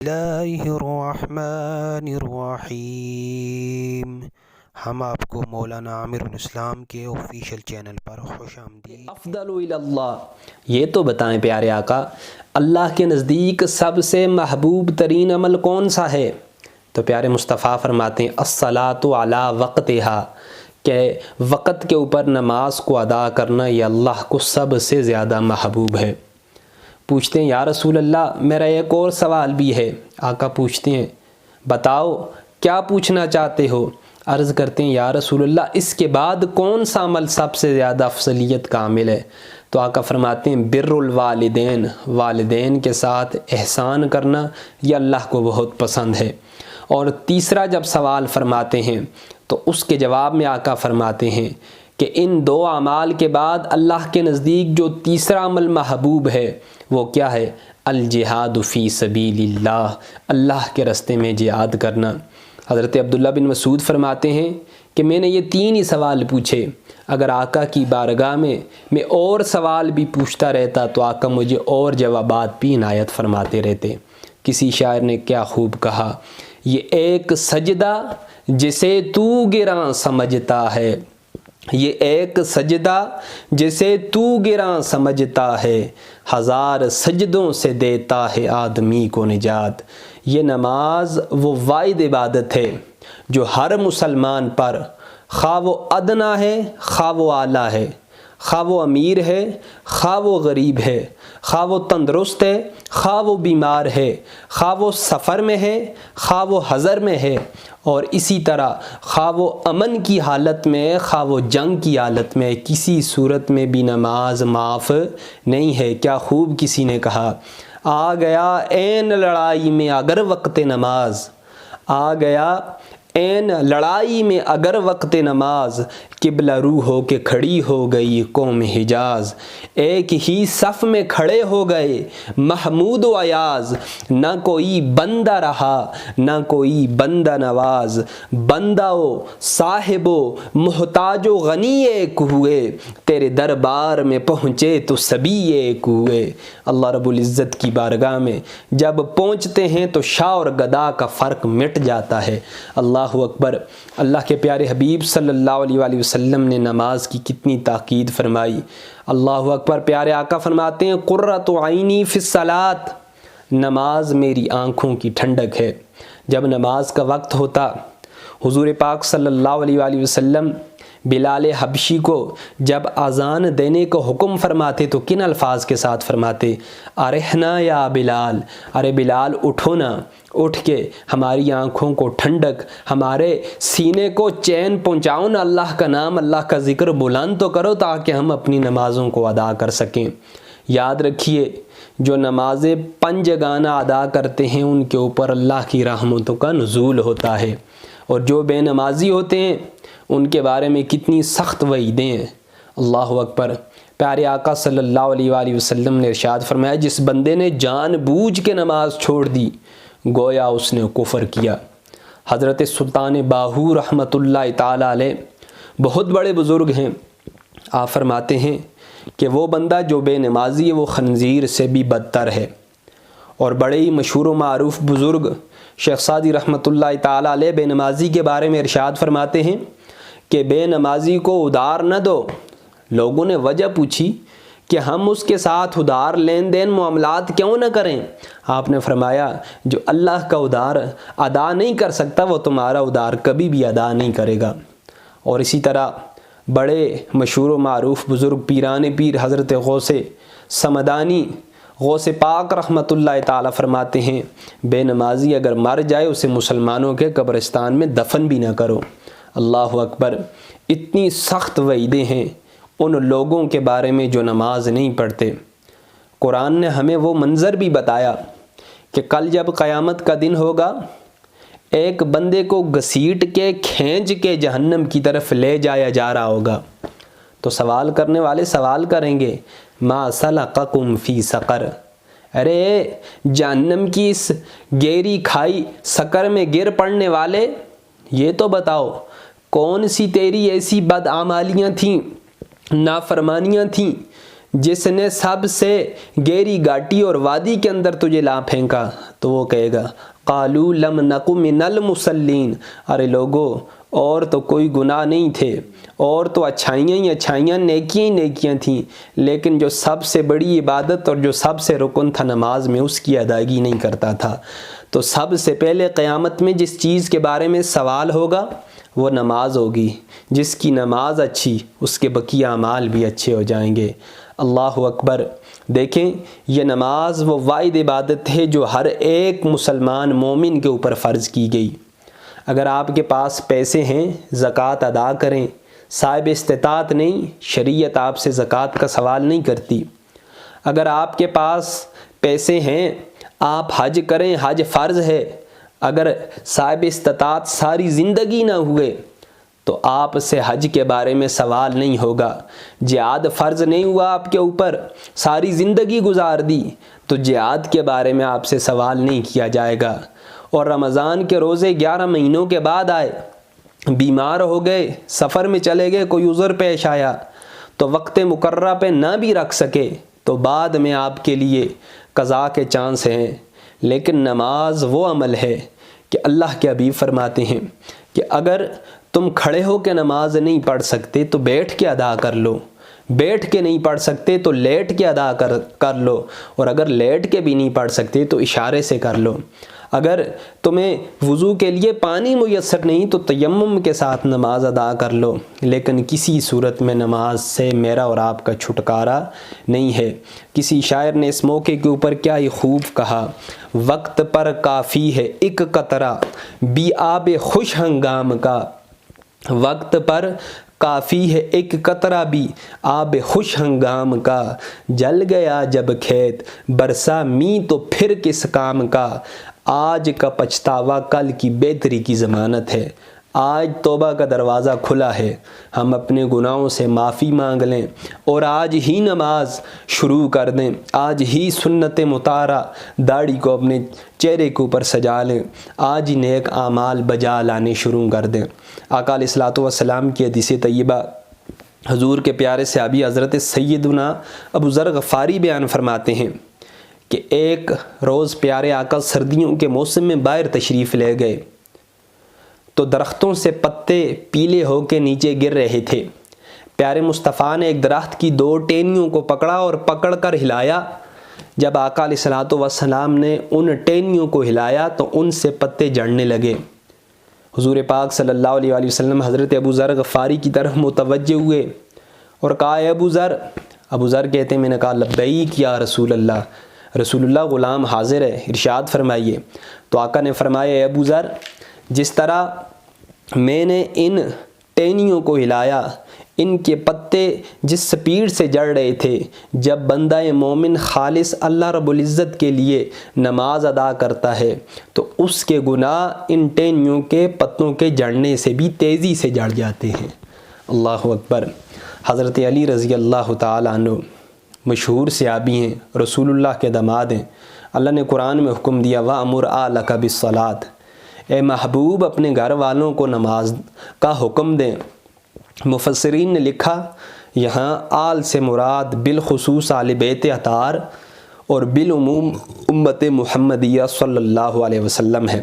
اللہ الرحمن الرحیم۔ ہم آپ کو مولانا عامر الاسلام کے آفیشیل چینل پر خوش آمدید۔ افضل اللہ، یہ تو بتائیں پیارے آقا، اللہ کے نزدیک سب سے محبوب ترین عمل کون سا ہے؟ تو پیارے مصطفیٰ فرماتے ہیں الصلاۃ علی وقتہا، کہ وقت کے اوپر نماز کو ادا کرنا یہ اللہ کو سب سے زیادہ محبوب ہے۔ پوچھتے ہیں یا رسول اللہ میرا ایک اور سوال بھی ہے۔ آقا پوچھتے ہیں بتاؤ کیا پوچھنا چاہتے ہو؟ عرض کرتے ہیں یا رسول اللہ اس کے بعد کون سا عمل سب سے زیادہ افضلیت کا عامل ہے؟ تو آقا فرماتے ہیں بر الوالدین، والدین کے ساتھ احسان کرنا یہ اللہ کو بہت پسند ہے۔ اور تیسرا جب سوال فرماتے ہیں تو اس کے جواب میں آقا فرماتے ہیں کہ ان دو اعمال کے بعد اللہ کے نزدیک جو تیسرا عمل محبوب ہے وہ کیا ہے؟ الجہاد فی سبیل اللہ، اللہ کے راستے میں جہاد کرنا۔ حضرت عبداللہ بن مسعود فرماتے ہیں کہ میں نے یہ تین ہی سوال پوچھے، اگر آقا کی بارگاہ میں اور سوال بھی پوچھتا رہتا تو آقا مجھے اور جوابات بھی عنایت فرماتے رہتے۔ کسی شاعر نے کیا خوب کہا، یہ ایک سجدہ جسے تو گراں سمجھتا ہے، یہ ایک سجدہ جسے تو گراں سمجھتا ہے، ہزار سجدوں سے دیتا ہے آدمی کو نجات۔ یہ نماز وہ واحد عبادت ہے جو ہر مسلمان پر، خواہ وہ ادنا ہے خواہ وہ اعلیٰ ہے، خواہ وہ امیر ہے خواہ وہ غریب ہے، خواہ وہ تندرست ہے خواہ وہ بیمار ہے، خواہ وہ سفر میں ہے خواہ وہ حضر میں ہے، اور اسی طرح خواہ وہ امن کی حالت میں خواہ وہ جنگ کی حالت میں، کسی صورت میں بھی نماز معاف نہیں ہے۔ کیا خوب کسی نے کہا، آ گیا عین لڑائی میں اگر وقت نماز، آ گیا عین لڑائی میں اگر وقت نماز، قبلہ رو ہو کے کھڑی ہو گئی قوم حجاز۔ ایک ہی صف میں کھڑے ہو گئے محمود و ایاز، نہ کوئی بندہ رہا نہ کوئی بندہ نواز، بندہ و صاحب و محتاج و غنی ایک ہوئے، تیرے دربار میں پہنچے تو سبھی ایک ہوئے۔ اللہ رب العزت کی بارگاہ میں جب پہنچتے ہیں تو شاہ اور گدا کا فرق مٹ جاتا ہے۔ اللہ اکبر۔ اللہ کے پیارے حبیب صلی اللہ علیہ وآلہ وسلم نے نماز کی کتنی تاکید فرمائی۔ اللہ اکبر۔ پیارے آقا فرماتے ہیں قرۃ عینی فی الصلاۃ، نماز میری آنکھوں کی ٹھنڈک ہے۔ جب نماز کا وقت ہوتا حضور پاک صلی اللہ علیہ وآلہ وسلم بلال حبشی کو جب اذان دینے کو حکم فرماتے تو کن الفاظ کے ساتھ فرماتے؟ ارحنا یا بلال، ارے بلال اٹھو نا، اٹھ کے ہماری آنکھوں کو ٹھنڈک، ہمارے سینے کو چین پہنچاؤ نا، اللہ کا نام اللہ کا ذکر بلند تو کرو تاکہ ہم اپنی نمازوں کو ادا کر سکیں۔ یاد رکھیے جو نمازیں پنجگانہ ادا کرتے ہیں ان کے اوپر اللہ کی رحمتوں کا نزول ہوتا ہے، اور جو بے نمازی ہوتے ہیں ان کے بارے میں کتنی سخت وعیدیں ہیں۔ اللہ اکبر۔ پیارے آقا صلی اللہ علیہ وآلہ وسلم نے ارشاد فرمایا جس بندے نے جان بوجھ کے نماز چھوڑ دی گویا اس نے کفر کیا۔ حضرت سلطان باہو رحمۃ اللہ تعالی علیہ بہت بڑے بزرگ ہیں، آپ فرماتے ہیں کہ وہ بندہ جو بے نمازی ہے وہ خنزیر سے بھی بدتر ہے۔ اور بڑے ہی مشہور و معروف بزرگ شیخ سعدی رحمۃ اللہ تعالی علیہ بے نمازی کے بارے میں ارشاد فرماتے ہیں کہ بے نمازی کو ادار نہ دو۔ لوگوں نے وجہ پوچھی کہ ہم اس کے ساتھ ادار لین دین معاملات کیوں نہ کریں؟ آپ نے فرمایا جو اللہ کا ادار ادا نہیں کر سکتا وہ تمہارا ادار کبھی بھی ادا نہیں کرے گا۔ اور اسی طرح بڑے مشہور و معروف بزرگ پیران پیر حضرت غوث سمدانی غوث پاک رحمۃ اللہ تعالی فرماتے ہیں بے نمازی اگر مر جائے اسے مسلمانوں کے قبرستان میں دفن بھی نہ کرو۔ اللہ اکبر۔ اتنی سخت وعیدیں ہیں ان لوگوں کے بارے میں جو نماز نہیں پڑھتے۔ قرآن نے ہمیں وہ منظر بھی بتایا کہ کل جب قیامت کا دن ہوگا ایک بندے کو گھسیٹ کے کھینچ کے جہنم کی طرف لے جایا جا رہا ہوگا، تو سوال کرنے والے سوال کریں گے ما سلککم فی سقر، ارے جہنم کی اس گہری کھائی سقر میں گر پڑنے والے یہ تو بتاؤ کون سی تیری ایسی بدعمالیاں تھیں، نافرمانیاں تھیں جس نے سب سے گہری گھاٹی اور وادی کے اندر تجھے لا پھینکا تو وہ کہے گا قالوا لم نک من المصلین، ارے لوگو اور تو کوئی گناہ نہیں تھے، اور تو اچھائیاں ہی اچھائیاں، نیکیاں ہی نیکیاں تھیں، لیکن جو سب سے بڑی عبادت اور جو سب سے رکن تھا نماز میں، اس کی ادائیگی نہیں کرتا تھا۔ تو سب سے پہلے قیامت میں جس چیز کے بارے میں سوال ہوگا وہ نماز ہوگی۔ جس کی نماز اچھی، اس کے بقیہ اعمال بھی اچھے ہو جائیں گے۔ اللہ اکبر۔ دیکھیں، یہ نماز وہ واحد عبادت ہے جو ہر ایک مسلمان مومن کے اوپر فرض کی گئی۔ اگر آپ کے پاس پیسے ہیں زکوٰۃ ادا کریں، صاحب استطاعت نہیں، شریعت آپ سے زکوٰۃ کا سوال نہیں کرتی۔ اگر آپ کے پاس پیسے ہیں آپ حج کریں، حج فرض ہے۔ اگر صاحب استطاعت ساری زندگی نہ ہوئے تو آپ سے حج کے بارے میں سوال نہیں ہوگا۔ جہاد فرض نہیں ہوا آپ کے اوپر، ساری زندگی گزار دی تو جہاد کے بارے میں آپ سے سوال نہیں کیا جائے گا۔ اور رمضان کے روزے 11 مہینوں کے بعد آئے، بیمار ہو گئے، سفر میں چلے گئے، کوئی عذر پیش آیا تو وقت مقررہ پہ نہ بھی رکھ سکے تو بعد میں آپ کے لیے قضا کے چانس ہیں۔ لیکن نماز وہ عمل ہے کہ اللہ کے حبیب فرماتے ہیں کہ اگر تم کھڑے ہو کے نماز نہیں پڑھ سکتے تو بیٹھ کے ادا کر لو، بیٹھ کے نہیں پڑھ سکتے تو لیٹ کے ادا کر لو، اور اگر لیٹ کے بھی نہیں پڑھ سکتے تو اشارے سے کر لو۔ اگر تمہیں وضو کے لیے پانی میسر نہیں تو تیمم کے ساتھ نماز ادا کر لو، لیکن کسی صورت میں نماز سے میرا اور آپ کا چھٹکارا نہیں ہے۔ کسی شاعر نے اس موقع کے اوپر کیا ہی خوب کہا، وقت پر کافی ہے ایک قطرہ بی آب خوش ہنگام کا، وقت پر کافی ہے ایک قطرہ بھی آب خوش ہنگام کا، جل گیا جب کھیت برسا می تو پھر کس کام کا، آج کا پچھتاوا کل کی بہتری کی ضمانت ہے۔ آج توبہ کا دروازہ کھلا ہے، ہم اپنے گناہوں سے معافی مانگ لیں اور آج ہی نماز شروع کر دیں، آج ہی سنت مطہرہ داڑھی کو اپنے چہرے کے اوپر سجا لیں، آج ہی نیک اعمال بجا لانے شروع کر دیں۔ آقا علیہ الصلوۃ والسلام کی حدیث طیبہ، حضور کے پیارے صحابی حضرت سیدنا ابو ذر غفاری بیان فرماتے ہیں کہ ایک روز پیارے آقا سردیوں کے موسم میں باہر تشریف لے گئے تو درختوں سے پتے پیلے ہو کے نیچے گر رہے تھے۔ پیارے مصطفیٰ نے ایک درخت کی 2 ٹہنیوں کو پکڑا اور پکڑ کر ہلایا۔ جب آقا علیہ الصلوۃ والسلام نے ان ٹہنیوں کو ہلایا تو ان سے پتے جھڑنے لگے۔ حضور پاک صلی اللہ علیہ وآلہ وسلم حضرت ابو ذر غفاری کی طرف متوجہ ہوئے اور کہا اے ابو ذر۔ ابو ذر کہتے ہیں میں نے کہا لبیک یا رسول اللہ، رسول اللہ غلام حاضر ہے، ارشاد فرمائیے۔ تو آقا نے فرمایا اے ابو ذر، جس طرح میں نے ان ٹہنیوں کو ہلایا، ان کے پتے جس سپیڈ سے جڑ رہے تھے، جب بندہ مومن خالص اللہ رب العزت کے لیے نماز ادا کرتا ہے تو اس کے گناہ ان ٹہنیوں کے پتوں کے جڑنے سے بھی تیزی سے جڑ جاتے ہیں۔ اللہ اکبر۔ حضرت علی رضی اللہ تعالیٰ عنہ مشہور صحابی ہیں، رسول اللہ کے داماد ہیں۔ اللہ نے قرآن میں حکم دیا وَأْمُرْ أَهْلَكَ بِالصَّلَاةِ، اے محبوب اپنے گھر والوں کو نماز کا حکم دیں۔ مفسرین نے لکھا یہاں آل سے مراد بالخصوص آل بیت اطہار اور بالعموم امت محمدیہ صلی اللہ علیہ وسلم ہے۔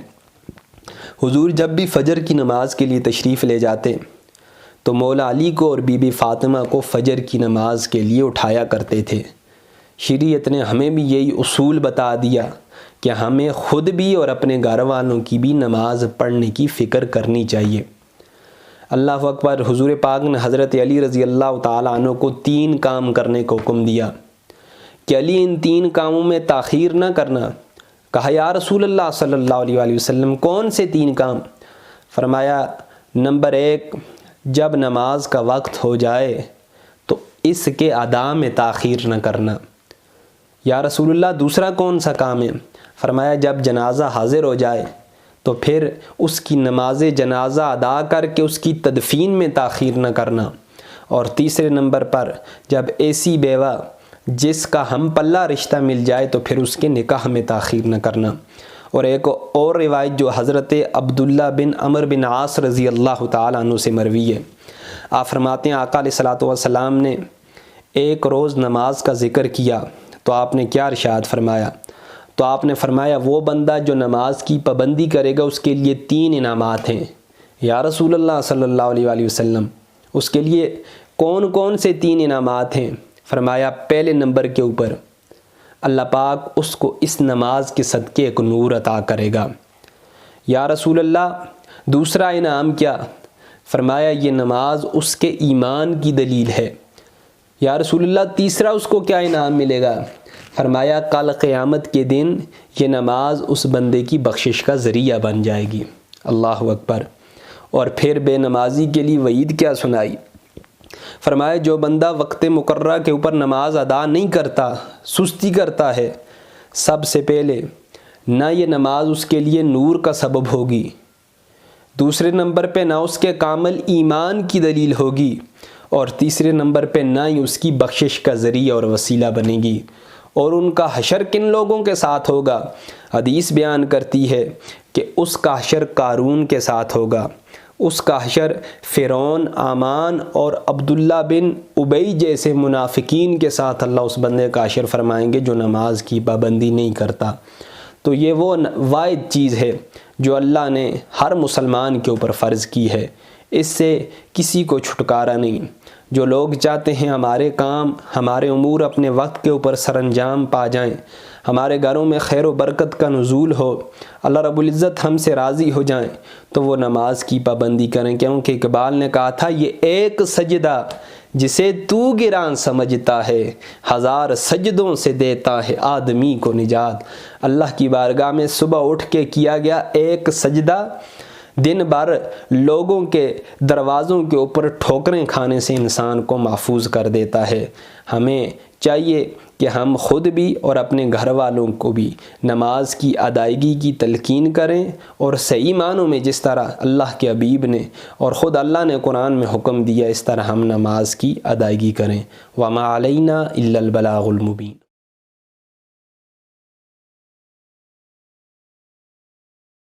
حضور جب بھی فجر کی نماز کے لیے تشریف لے جاتے تو مولا علی کو اور بی بی فاطمہ کو فجر کی نماز کے لیے اٹھایا کرتے تھے۔ شریعت نے ہمیں بھی یہی اصول بتا دیا کہ ہمیں خود بھی اور اپنے گھر والوں کی بھی نماز پڑھنے کی فکر کرنی چاہیے۔ اللہ اکبر۔ حضور پاک نے حضرت علی رضی اللہ تعالیٰ عنہ کو 3 کام کرنے کو حکم دیا کہ علی ان 3 کاموں میں تاخیر نہ کرنا۔ کہا یا رسول اللہ صلی اللہ علیہ وآلہ وسلم کون سے 3 کام؟ فرمایا نمبر 1، جب نماز کا وقت ہو جائے تو اس کے ادا میں تاخیر نہ کرنا۔ یا رسول اللہ دوسرا کون سا کام ہے؟ فرمایا جب جنازہ حاضر ہو جائے تو پھر اس کی نماز جنازہ ادا کر کے اس کی تدفین میں تاخیر نہ کرنا۔ اور تیسرے نمبر پر جب ایسی بیوہ جس کا ہم پلہ رشتہ مل جائے تو پھر اس کے نکاح میں تاخیر نہ کرنا۔ اور ایک اور روایت جو حضرت عبداللہ بن عمر بن عاص رضی اللہ تعالیٰ عنہ سے مروی ہے، آپ فرماتے ہیں آقا علیہ الصلوۃ والسلام نے ایک روز نماز کا ذکر کیا تو آپ نے کیا ارشاد فرمایا؟ تو آپ نے فرمایا وہ بندہ جو نماز کی پابندی کرے گا اس کے لیے 3 انعامات ہیں۔ یا رسول اللہ صلی اللہ علیہ وآلہ وسلم، اس کے لیے کون کون سے 3 انعامات ہیں؟ فرمایا پہلے نمبر کے اوپر اللہ پاک اس کو اس نماز کے صدقے ایک نور عطا کرے گا۔ یا رسول اللہ دوسرا انعام کیا؟ فرمایا یہ نماز اس کے ایمان کی دلیل ہے۔ یا رسول اللہ تیسرا اس کو کیا انعام ملے گا؟ فرمایا کل قیامت کے دن یہ نماز اس بندے کی بخشش کا ذریعہ بن جائے گی۔ اللہ اکبر۔ اور پھر بے نمازی کے لیے وعید کیا سنائی؟ فرمایا جو بندہ وقت مقررہ کے اوپر نماز ادا نہیں کرتا، سستی کرتا ہے، سب سے پہلے نہ یہ نماز اس کے لیے نور کا سبب ہوگی، دوسرے نمبر پہ نہ اس کے کامل ایمان کی دلیل ہوگی، اور تیسرے نمبر پہ نہ ہی اس کی بخشش کا ذریعہ اور وسیلہ بنے گی۔ اور ان کا حشر کن لوگوں کے ساتھ ہوگا؟ حدیث بیان کرتی ہے کہ اس کا حشر قارون کے ساتھ ہوگا، اس کا حشر فرعون، آمان اور عبداللہ بن ابی جیسے منافقین کے ساتھ اللہ اس بندے کا حشر فرمائیں گے جو نماز کی پابندی نہیں کرتا۔ تو یہ وہ واحد چیز ہے جو اللہ نے ہر مسلمان کے اوپر فرض کی ہے، اس سے کسی کو چھٹکارا نہیں۔ جو لوگ چاہتے ہیں ہمارے کام، ہمارے امور اپنے وقت کے اوپر سر انجام پا جائیں، ہمارے گھروں میں خیر و برکت کا نزول ہو، اللہ رب العزت ہم سے راضی ہو جائیں، تو وہ نماز کی پابندی کریں، کیونکہ اقبال نے کہا تھا یہ ایک سجدہ جسے تو گراں سمجھتا ہے، 1000 سجدوں سے دیتا ہے آدمی کو نجات۔ اللہ کی بارگاہ میں صبح اٹھ کے کیا گیا ایک سجدہ دن بھر لوگوں کے دروازوں کے اوپر ٹھوکریں کھانے سے انسان کو محفوظ کر دیتا ہے۔ ہمیں چاہیے کہ ہم خود بھی اور اپنے گھر والوں کو بھی نماز کی ادائیگی کی تلقین کریں، اور صحیح معنوں میں جس طرح اللہ کے حبیب نے اور خود اللہ نے قرآن میں حکم دیا اس طرح ہم نماز کی ادائیگی کریں۔ وَمَا عَلَيْنَا إِلَّا الْبَلَاغُ الْمُبِينُ۔